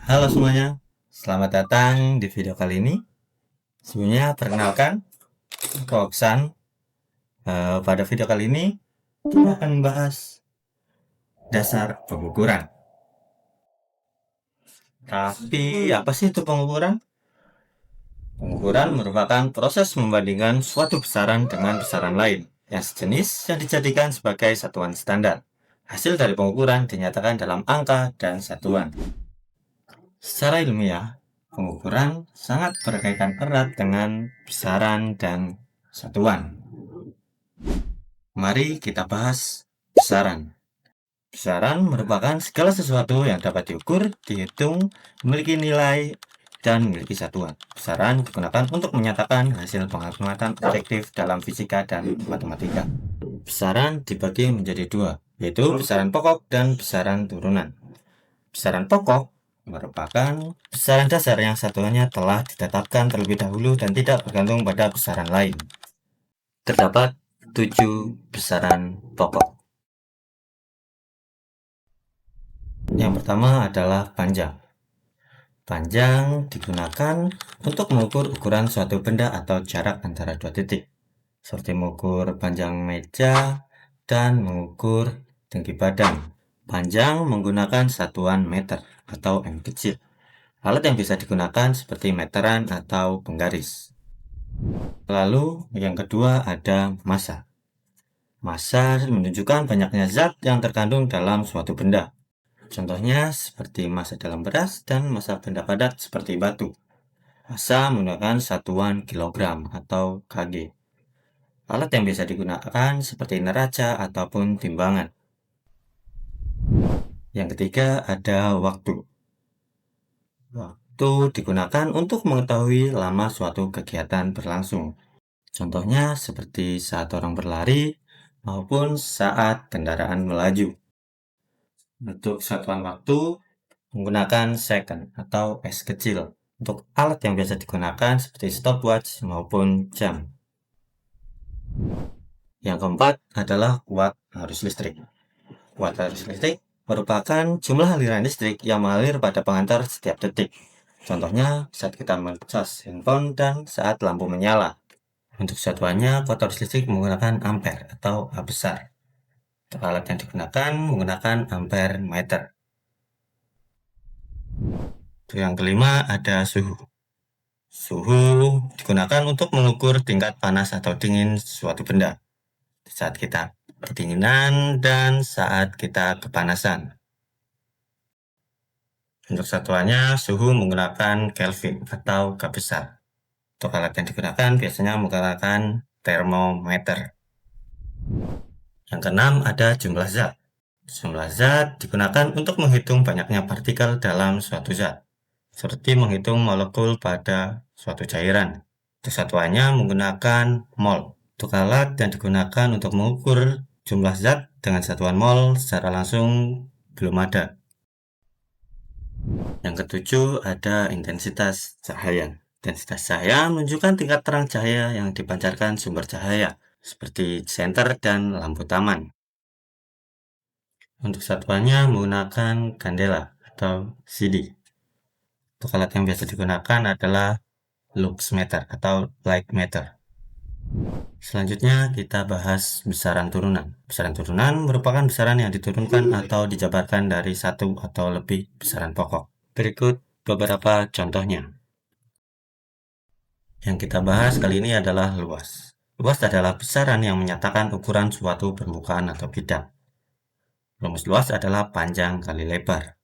Halo semuanya, selamat datang di video kali ini. Sebelumnya perkenalkan, aku Oksan. Pada video kali ini kita akan membahas dasar pengukuran. Tapi apa sih itu pengukuran? Pengukuran merupakan proses membandingkan suatu besaran dengan besaran lain yang sejenis yang dijadikan sebagai satuan standar. Hasil dari pengukuran dinyatakan dalam angka dan satuan. Secara ilmiah, pengukuran sangat berkaitan erat dengan besaran dan satuan. Mari kita bahas besaran. Besaran merupakan segala sesuatu yang dapat diukur, dihitung, memiliki nilai, dan memiliki satuan. Besaran digunakan untuk menyatakan hasil pengamatan objektif dalam fisika dan matematika. Besaran dibagi menjadi dua, yaitu besaran pokok dan besaran turunan. Besaran pokok merupakan besaran dasar yang satuannya telah ditetapkan terlebih dahulu dan tidak bergantung pada besaran lain. Terdapat 7 besaran pokok. Yang pertama adalah panjang. Panjang digunakan untuk mengukur ukuran suatu benda atau jarak antara dua titik, seperti mengukur panjang meja dan mengukur tinggi badan. Panjang menggunakan satuan meter atau m kecil. Alat yang bisa digunakan seperti meteran atau penggaris. Lalu yang kedua ada massa. Massa menunjukkan banyaknya zat yang terkandung dalam suatu benda. Contohnya seperti massa dalam beras dan massa benda padat seperti batu. Massa menggunakan satuan kilogram atau kg. Alat yang bisa digunakan seperti neraca ataupun timbangan. Yang ketiga ada waktu. Waktu digunakan untuk mengetahui lama suatu kegiatan berlangsung. Contohnya seperti saat orang berlari maupun saat kendaraan melaju. Untuk satuan waktu menggunakan second atau S kecil. Untuk alat yang biasa digunakan seperti stopwatch maupun jam. Yang keempat adalah kuat arus listrik. Kuat arus listrik merupakan jumlah aliran listrik yang mengalir pada pengantar setiap detik. Contohnya saat kita mencas handphone dan saat lampu menyala. Untuk satuannya, kuat arus listrik menggunakan ampere atau A besar. Untuk alat yang digunakan menggunakan ampere meter. Untuk yang kelima ada suhu. Suhu digunakan untuk mengukur tingkat panas atau dingin suatu benda. Saat kita kedinginan dan saat kita kepanasan. Untuk satuannya, suhu menggunakan Kelvin atau K besar. Untuk alat yang digunakan biasanya menggunakan termometer. Yang keenam ada jumlah zat. Jumlah zat digunakan untuk menghitung banyaknya partikel dalam suatu zat, seperti menghitung molekul pada suatu cairan. Untuk satuannya menggunakan mol. Untuk alat yang digunakan untuk mengukur jumlah zat dengan satuan mol secara langsung belum ada. Yang ketujuh ada intensitas cahaya. Intensitas cahaya menunjukkan tingkat terang cahaya yang dipancarkan sumber cahaya, seperti senter dan lampu taman. Untuk satuannya menggunakan kandela atau CD. Untuk alat yang biasa digunakan adalah lux meter atau light meter. Selanjutnya kita bahas besaran turunan. Besaran turunan merupakan besaran yang diturunkan atau dijabarkan dari satu atau lebih besaran pokok. Berikut beberapa contohnya. Yang kita bahas kali ini adalah luas. Luas adalah besaran yang menyatakan ukuran suatu permukaan atau bidang. Rumus luas adalah panjang kali lebar.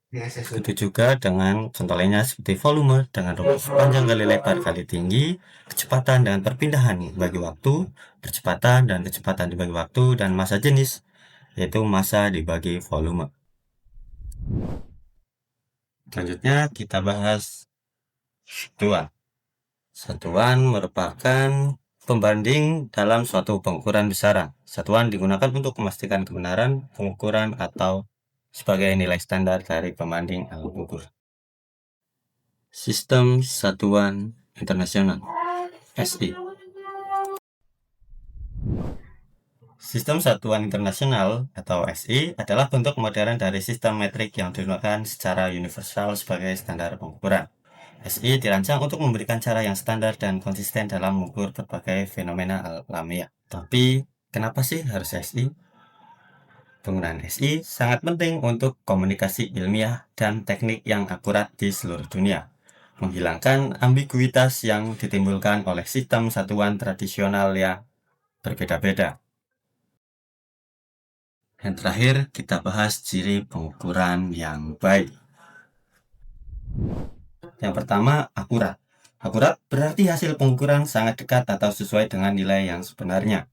Begitu juga dengan contoh lainnya seperti volume dengan rumus panjang kali lebar kali tinggi, kecepatan dengan perpindahan dibagi waktu, percepatan dan kecepatan dibagi waktu, dan massa jenis, yaitu massa dibagi volume. Selanjutnya kita bahas satuan. Satuan merupakan pembanding dalam suatu pengukuran besaran. Satuan digunakan untuk memastikan kebenaran pengukuran atau sebagai nilai standar dari pembanding alat ukur. Sistem Satuan Internasional (SI). Sistem Satuan Internasional atau SI adalah bentuk modern dari sistem metrik yang digunakan secara universal sebagai standar pengukuran. SI dirancang untuk memberikan cara yang standar dan konsisten dalam mengukur berbagai fenomena alamiah. Tapi, kenapa sih harus SI? Penggunaan SI sangat penting untuk komunikasi ilmiah dan teknik yang akurat di seluruh dunia, menghilangkan ambiguitas yang ditimbulkan oleh sistem satuan tradisional yang berbeda-beda. Yang terakhir, kita bahas ciri pengukuran yang baik. Yang pertama, akurat. Akurat berarti hasil pengukuran sangat dekat atau sesuai dengan nilai yang sebenarnya.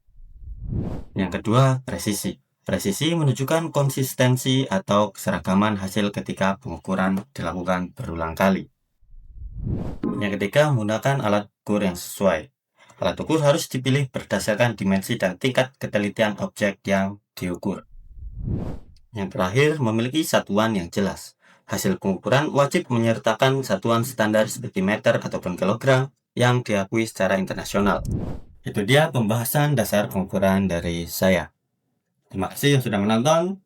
Yang kedua, presisi. Presisi menunjukkan konsistensi atau keseragaman hasil ketika pengukuran dilakukan berulang kali. Yang ketiga, menggunakan alat ukur yang sesuai. Alat ukur harus dipilih berdasarkan dimensi dan tingkat ketelitian objek yang diukur. Yang terakhir, memiliki satuan yang jelas. Hasil pengukuran wajib menyertakan satuan standar seperti meter ataupun kilogram yang diakui secara internasional. Itu dia pembahasan dasar pengukuran dari saya. Terima kasih yang sudah menonton.